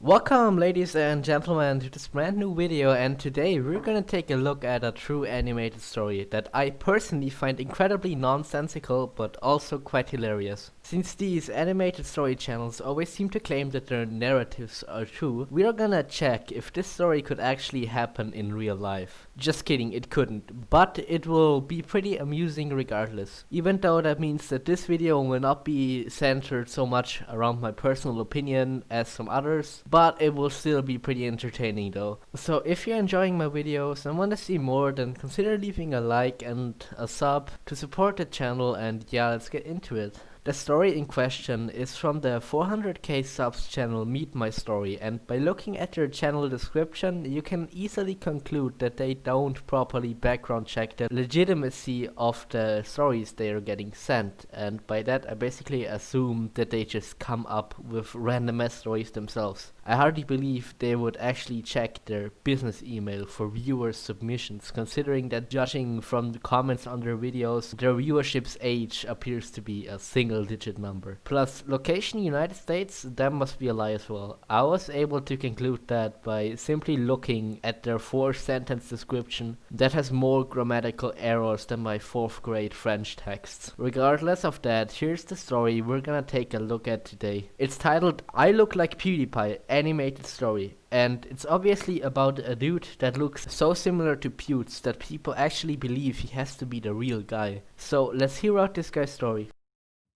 Welcome ladies and gentlemen to this brand new video, and today we're gonna take a look at a true animated story that I personally find incredibly nonsensical but also quite hilarious. Since these animated story channels always seem to claim that their narratives are true, we are gonna check if this story could actually happen in real life. Just kidding, it couldn't, but it will be pretty amusing regardless. Even though that means that this video will not be centered so much around my personal opinion as some others, but it will still be pretty entertaining though. So if you're enjoying my videos and want to see more, then consider leaving a like and a sub to support the channel, and yeah, let's get into it. The story in question is from the 400k subs channel Meet My Story, and by looking at their channel description you can easily conclude that they don't properly background check the legitimacy of the stories they are getting sent, and by that I basically assume that they just come up with random ass stories themselves. I hardly believe they would actually check their business email for viewer submissions, considering that judging from the comments on their videos, their viewership's age appears to be a single digit number. Plus, location United States, that must be a lie as well. I was able to conclude that by simply looking at their 4-sentence description that has more grammatical errors than my 4th grade French texts. Regardless of that, here's the story we're gonna take a look at today. It's titled I Look Like PewDiePie Animated Story, and it's obviously about a dude that looks so similar to Pewds that people actually believe he has to be the real guy. So let's hear out this guy's story.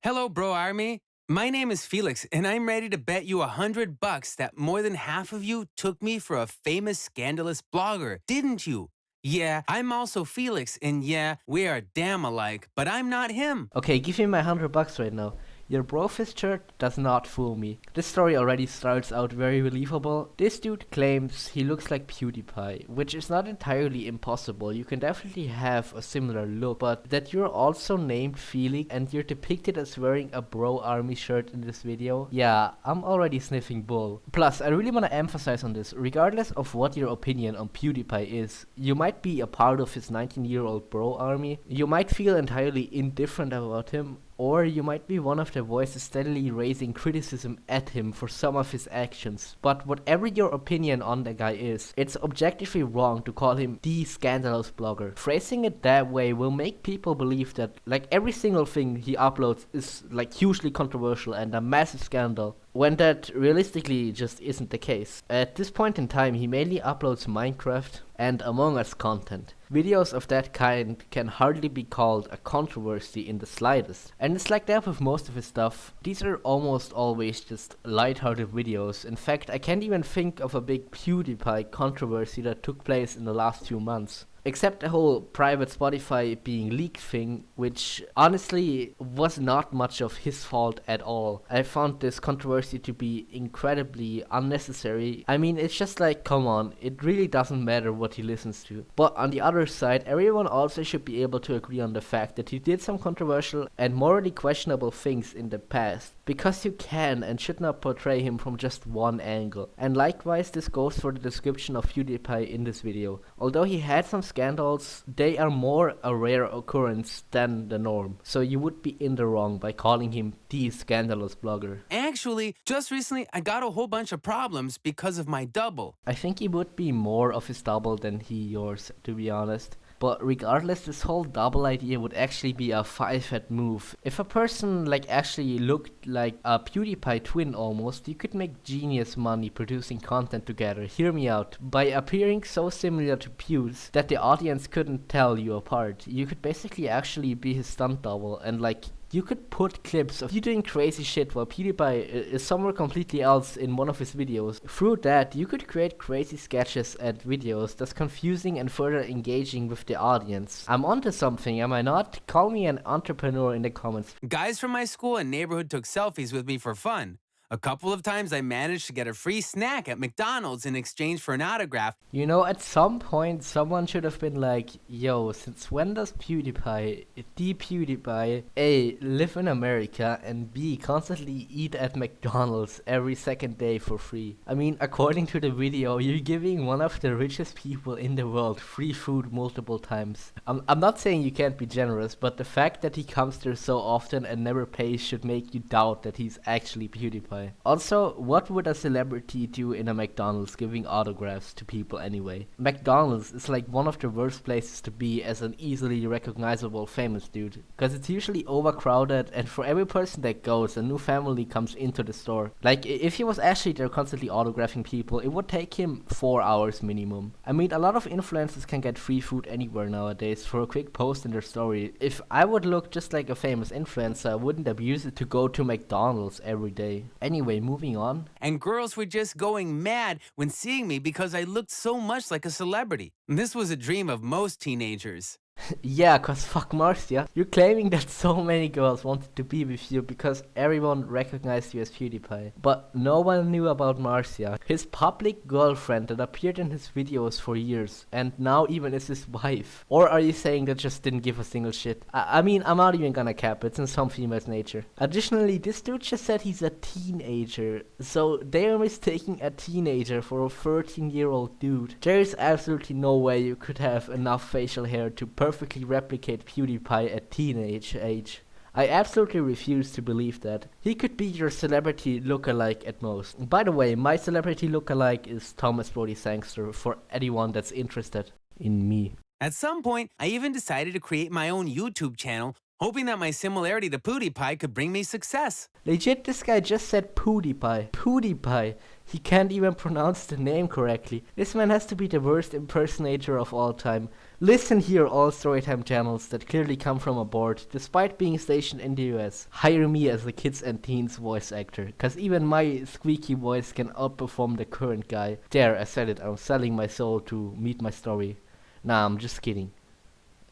Hello, bro army. My name is Felix, and I'm ready to bet you $100 that more than half of you took me for a famous scandalous blogger, didn't you? Yeah, I'm also Felix, and yeah, we are damn alike, but I'm not him. Okay, give me my $100 right now. Your brofist shirt does not fool me. This story already starts out very believable. This dude claims he looks like PewDiePie, which is not entirely impossible. You can definitely have a similar look, but that you're also named Felix and you're depicted as wearing a bro army shirt in this video, yeah, I'm already sniffing bull. Plus, I really want to emphasize on this, regardless of what your opinion on PewDiePie is, you might be a part of his 19-year-old bro army, you might feel entirely indifferent about him, or you might be one of the voices steadily raising criticism at him for some of his actions. But whatever your opinion on the guy is, it's objectively wrong to call him the scandalous blogger. Phrasing it that way will make people believe that like every single thing he uploads is like hugely controversial and a massive scandal, when that realistically just isn't the case. At this point in time, he mainly uploads Minecraft and Among Us content. Videos of that kind can hardly be called a controversy in the slightest. And it's like that with most of his stuff. These are almost always just lighthearted videos. In fact, I can't even think of a big PewDiePie controversy that took place in the last few months. Except the whole private Spotify being leaked thing, which honestly was not much of his fault at all. I found this controversy to be incredibly unnecessary. I mean, it's just like, come on, it really doesn't matter what he listens to. But on the other side, everyone also should be able to agree on the fact that he did some controversial and morally questionable things in the past. Because you can and should not portray him from just one angle. And likewise, this goes for the description of PewDiePie in this video. Although he had some scandals, they are more a rare occurrence than the norm. So you would be in the wrong by calling him the scandalous blogger. Actually, just recently I got a whole bunch of problems because of my double. I think he would be more of his double than he yours, to be honest. But regardless, this whole double idea would actually be a 5-head move. If a person like actually looked like a PewDiePie twin almost, you could make genius money producing content together. Hear me out. By appearing so similar to Pewds that the audience couldn't tell you apart, you could basically actually be his stunt double, and like you could put clips of you doing crazy shit while PewDiePie is somewhere completely else in one of his videos. Through that, you could create crazy sketches and videos that's confusing and further engaging with the audience. I'm onto something, am I not? Call me an entrepreneur in the comments. Guys from my school and neighborhood took selfies with me for fun. A couple of times I managed to get a free snack at McDonald's in exchange for an autograph. You know, at some point someone should have been like, yo, since when does PewDiePie, the PewDiePie, A, live in America, and B, constantly eat at McDonald's every second day for free? I mean, according to the video, you're giving one of the richest people in the world free food multiple times. I'm not saying you can't be generous, but the fact that he comes there so often and never pays should make you doubt that he's actually PewDiePie. PewDiePie. Also, what would a celebrity do in a McDonald's giving autographs to people anyway? McDonald's is like one of the worst places to be as an easily recognizable famous dude, because it's usually overcrowded, and for every person that goes, a new family comes into the store. Like, if he was actually there constantly autographing people, it would take him 4 hours minimum. I mean, a lot of influencers can get free food anywhere nowadays for a quick post in their story. If I would look just like a famous influencer, I wouldn't abuse it to go to McDonald's every day. Anyway, moving on. And girls were just going mad when seeing me because I looked so much like a celebrity. This was a dream of most teenagers. Yeah, cause fuck Marcia. You're claiming that so many girls wanted to be with you because everyone recognized you as PewDiePie. But no one knew about Marcia, his public girlfriend that appeared in his videos for years, and now even is his wife. Or are you saying that just didn't give a single shit? I mean, I'm not even gonna cap, it's in some females' nature. Additionally, this dude just said he's a teenager, so they are mistaking a teenager for a 13-year-old dude. There is absolutely no way you could have enough facial hair to perfectly replicate PewDiePie at teenage age. I absolutely refuse to believe that. He could be your celebrity lookalike at most. By the way, my celebrity lookalike is Thomas Brody Sangster for anyone that's interested in me. At some point, I even decided to create my own YouTube channel, hoping that my similarity to PewDiePie could bring me success. Legit, this guy just said PewDiePie. PewDiePie. He can't even pronounce the name correctly. This man has to be the worst impersonator of all time. Listen here, all Storytime channels that clearly come from abroad, despite being stationed in the US. Hire me as a kids and teens voice actor, cause even my squeaky voice can outperform the current guy. There, I said it, I'm selling my soul to meet my story. Nah, I'm just kidding.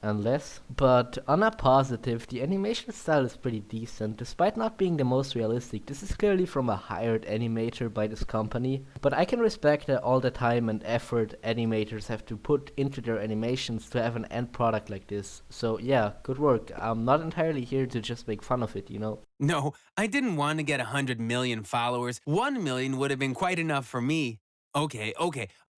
Unless. But on a positive, the animation style is pretty decent, despite not being the most realistic. This is clearly from a hired animator by this company, but I can respect that all the time and effort animators have to put into their animations to have an end product like this. So yeah, good work. I'm not entirely here to just make fun of it, you know? No, I didn't want to get 100 million followers. 1 million would have been quite enough for me. Okay,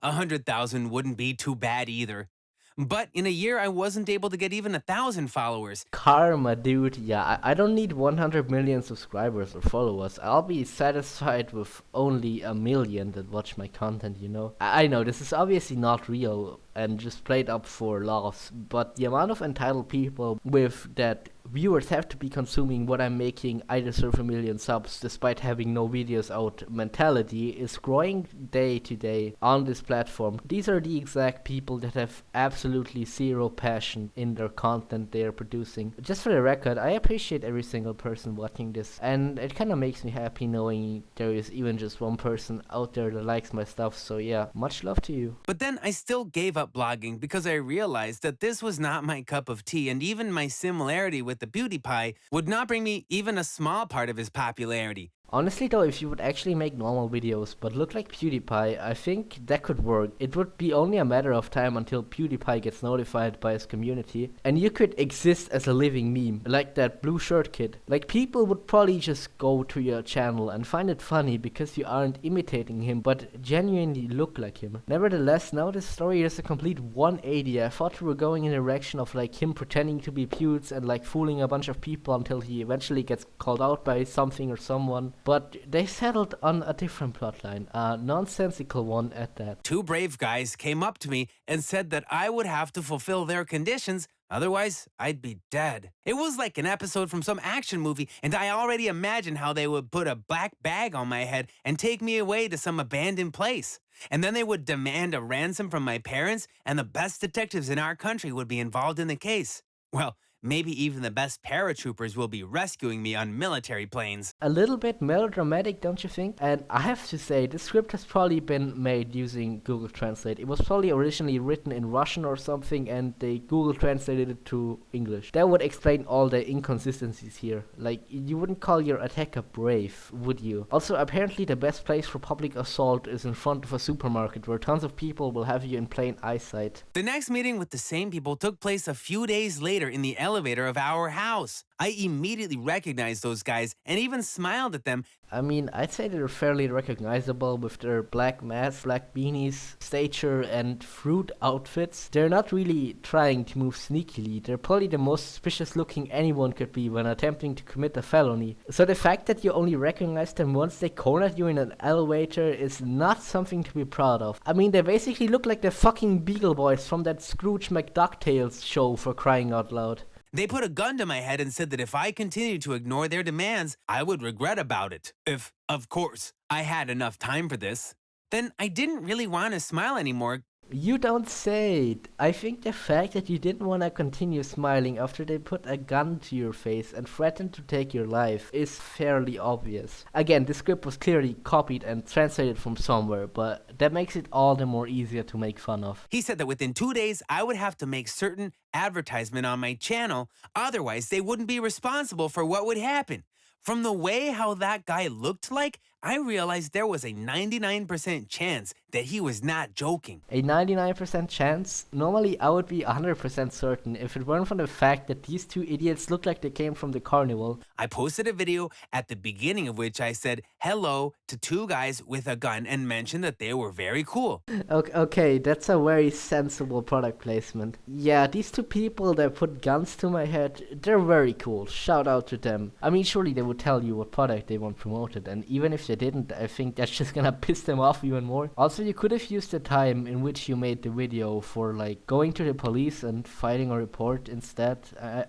100,000 wouldn't be too bad either. But in a year, I wasn't able to get even 1,000 followers. Karma, dude. Yeah, I don't need 100 million subscribers or followers. I'll be satisfied with only 1 million that watch my content, you know? I know, this is obviously not real and just played up for laughs, but the amount of entitled people with that viewers have to be consuming what I'm making, I deserve 1 million subs despite having no videos out mentality is growing day to day on this platform. These are the exact people that have absolutely zero passion in their content they are producing. Just for the record, I appreciate every single person watching this, and it kind of makes me happy knowing there is even just one person out there that likes my stuff, so yeah, much love to you. But then I still gave up blogging because I realized that this was not my cup of tea, and even my similarity with the PewDiePie would not bring me even a small part of his popularity. Honestly though, if you would actually make normal videos but look like PewDiePie, I think that could work. It would be only a matter of time until PewDiePie gets notified by his community, and you could exist as a living meme, like that blue shirt kid. Like, people would probably just go to your channel and find it funny because you aren't imitating him, but genuinely look like him. Nevertheless, now this story is a complete 180. I thought we were going in the direction of like him pretending to be Pewds and like fooling a bunch of people until he eventually gets called out by something or someone. But they settled on a different plotline, a nonsensical one at that. 2 brave guys came up to me and said that I would have to fulfill their conditions, otherwise I'd be dead. It was like an episode from some action movie, and I already imagined how they would put a black bag on my head and take me away to some abandoned place. And then they would demand a ransom from my parents, and the best detectives in our country would be involved in the case. Well, maybe even the best paratroopers will be rescuing me on military planes. A little bit melodramatic, don't you think? And I have to say, this script has probably been made using Google Translate. It was probably originally written in Russian or something, and they Google translated it to English. That would explain all the inconsistencies here. Like, you wouldn't call your attacker brave, would you? Also, apparently the best place for public assault is in front of a supermarket where tons of people will have you in plain eyesight. The next meeting with the same people took place a few days later in the elevator of our house. I immediately recognized those guys and even smiled at them. I mean, I'd say they're fairly recognizable with their black masks, black beanies, stature, and fruit outfits. They're not really trying to move sneakily. They're probably the most suspicious looking anyone could be when attempting to commit a felony. So the fact that you only recognize them once they cornered you in an elevator is not something to be proud of. I mean, they basically look like the fucking Beagle Boys from that Scrooge McDuck show, for crying out loud. They put a gun to my head and said that if I continued to ignore their demands, I would regret about it. If, of course, I had enough time for this. Then I didn't really want to smile anymore. You don't say. I think the fact that you didn't want to continue smiling after they put a gun to your face and threatened to take your life is fairly obvious. Again, the script was clearly copied and translated from somewhere, but that makes it all the more easier to make fun of. He said that within 2 days, I would have to make certain advertisement on my channel, otherwise they wouldn't be responsible for what would happen. From the way how that guy looked like, I realized there was a 99% chance that he was not joking. A 99% chance? Normally I would be 100% certain if it weren't for the fact that these two idiots look like they came from the carnival. I posted a video at the beginning of which I said hello to 2 guys with a gun and mentioned that they were very cool. Okay, that's a very sensible product placement. Yeah, these two people that put guns to my head, they're very cool. Shout out to them. I mean, surely they would tell you what product they want promoted, and even if they didn't, I think that's just gonna piss them off even more. Also, you could have used the time in which you made the video for like going to the police and filing a report instead.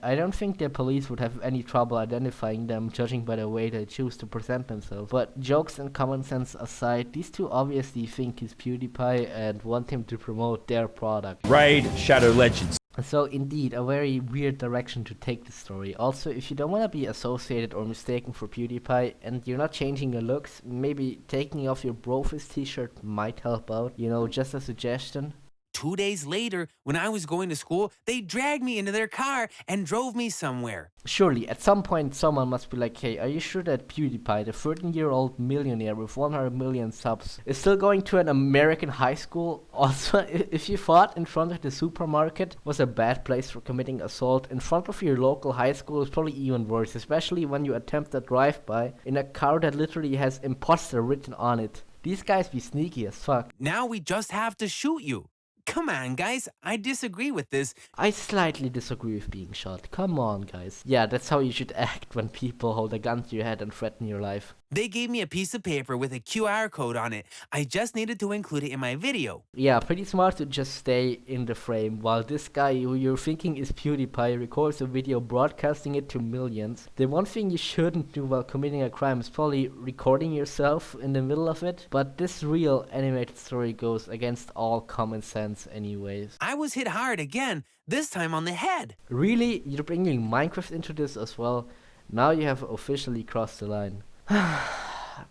I don't think the police would have any trouble identifying them, judging by the way they choose to present themselves. But jokes and common sense aside, these two obviously think he's PewDiePie and want him to promote their product. Raid Shadow Legends. So indeed, a very weird direction to take the story. Also, if you don't want to be associated or mistaken for PewDiePie and you're not changing your looks, maybe taking off your Brofist t-shirt might help out, you know, just a suggestion. 2 days later, when I was going to school, they dragged me into their car and drove me somewhere. Surely, at some point someone must be like, hey, are you sure that PewDiePie, the 13-year-old millionaire with 100 million subs, is still going to an American high school? Also, if you thought in front of the supermarket was a bad place for committing assault, in front of your local high school is probably even worse, especially when you attempt a drive-by in a car that literally has imposter written on it. These guys be sneaky as fuck. Now we just have to shoot you. Come on, guys, I disagree with this. I slightly disagree with being shot. Come on, guys. Yeah, that's how you should act when people hold a gun to your head and threaten your life. They gave me a piece of paper with a QR code on it. I just needed to include it in my video. Yeah, pretty smart to just stay in the frame while this guy who you're thinking is PewDiePie records a video broadcasting it to millions. The one thing you shouldn't do while committing a crime is probably recording yourself in the middle of it, but this real animated story goes against all common sense anyways. I was hit hard again, this time on the head. Really? You're bringing Minecraft into this as well? Now you have officially crossed the line.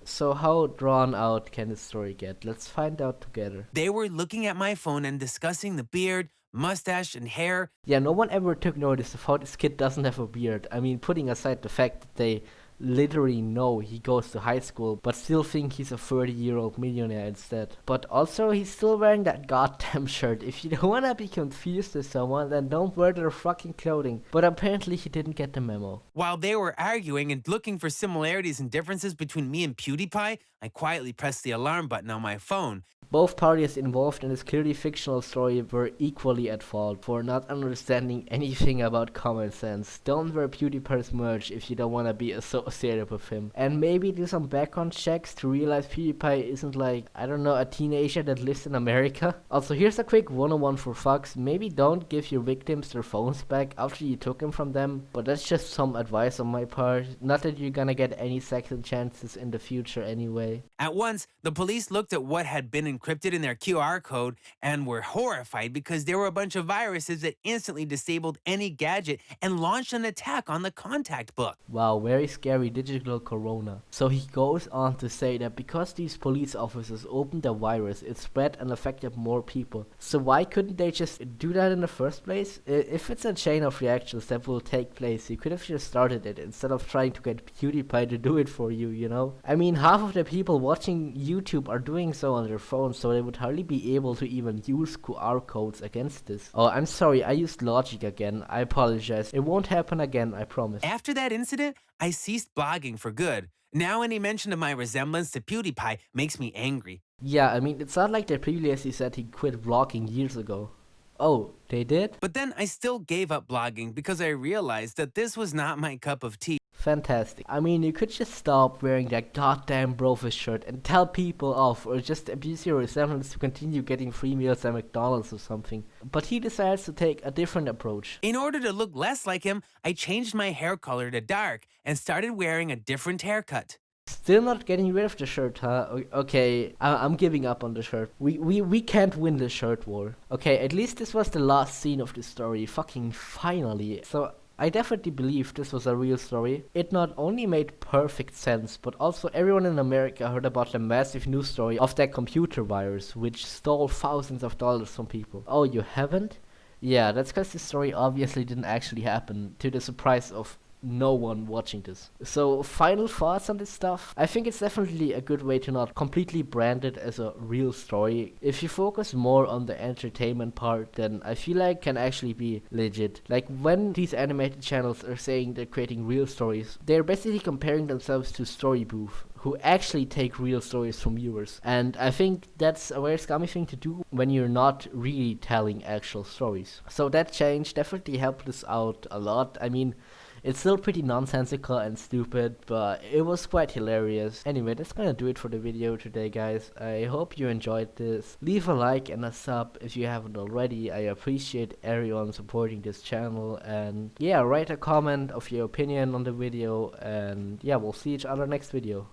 So how drawn out can this story get? Let's find out together. They were looking at my phone and discussing the beard, mustache, and hair. Yeah, no one ever took notice of how this kid doesn't have a beard. I mean, putting aside the fact that they literally know he goes to high school, but still think he's a 30-year-old millionaire instead. But also, he's still wearing that goddamn shirt. If you don't wanna be confused with someone, then don't wear their fucking clothing. But apparently he didn't get the memo. While they were arguing and looking for similarities and differences between me and PewDiePie, I quietly pressed the alarm button on my phone. Both parties involved in this clearly fictional story were equally at fault for not understanding anything about common sense. Don't wear PewDiePie's merch if you don't want to be associated with him. And maybe do some background checks to realize PewDiePie isn't like, I don't know, a teenager that lives in America. Also, here's a quick 101 for fucks. Maybe don't give your victims their phones back after you took them from them. But that's just some advice on my part. Not that you're gonna get any second chances in the future anyway. At once, the police looked at what had been encrypted in their QR code and were horrified because there were a bunch of viruses that instantly disabled any gadget and launched an attack on the contact book. Wow, very scary digital corona. So he goes on to say that because these police officers opened the virus, it spread and affected more people. So why couldn't they just do that in the first place? If it's a chain of reactions that will take place, you could have just started it instead of trying to get PewDiePie to do it for you, you know? I mean, half of the people watching YouTube are doing so on their phones. phones, so they would hardly be able to even use QR codes against this. Oh, I'm sorry, I used logic again. I apologize. It won't happen again, I promise. After that incident, I ceased blogging for good. Now any mention of my resemblance to PewDiePie makes me angry. Yeah, I mean, it's not like they previously said he quit vlogging years ago. Oh, they did? But then I still gave up blogging because I realized that this was not my cup of tea. Fantastic. I mean, you could just stop wearing that goddamn Brofist shirt and tell people off, or just abuse your resemblance to continue getting free meals at McDonald's or something. But he decides to take a different approach. In order to look less like him, I changed my hair color to dark and started wearing a different haircut. Still not getting rid of the shirt, huh? Okay, I'm giving up on the shirt. We can't win the shirt war. Okay, at least this was the last scene of the story. Fucking finally. So I definitely believe this was a real story. It not only made perfect sense, but also everyone in America heard about the massive news story of that computer virus, which stole thousands of dollars from people. Oh, you haven't? Yeah, that's because this story obviously didn't actually happen, to the surprise of no one watching this. So, final thoughts on this stuff? I think it's definitely a good way to not completely brand it as a real story. If you focus more on the entertainment part, then I feel like can actually be legit. Like when these animated channels are saying they're creating real stories, they're basically comparing themselves to Story Booth, who actually take real stories from viewers. And I think that's a very scummy thing to do when you're not really telling actual stories. So that change definitely helped us out a lot. I mean, it's still pretty nonsensical and stupid, but it was quite hilarious. Anyway, that's gonna do it for the video today, guys. I hope you enjoyed this. Leave a like and a sub if you haven't already. I appreciate everyone supporting this channel. And yeah, write a comment of your opinion on the video. And yeah, we'll see each other next video.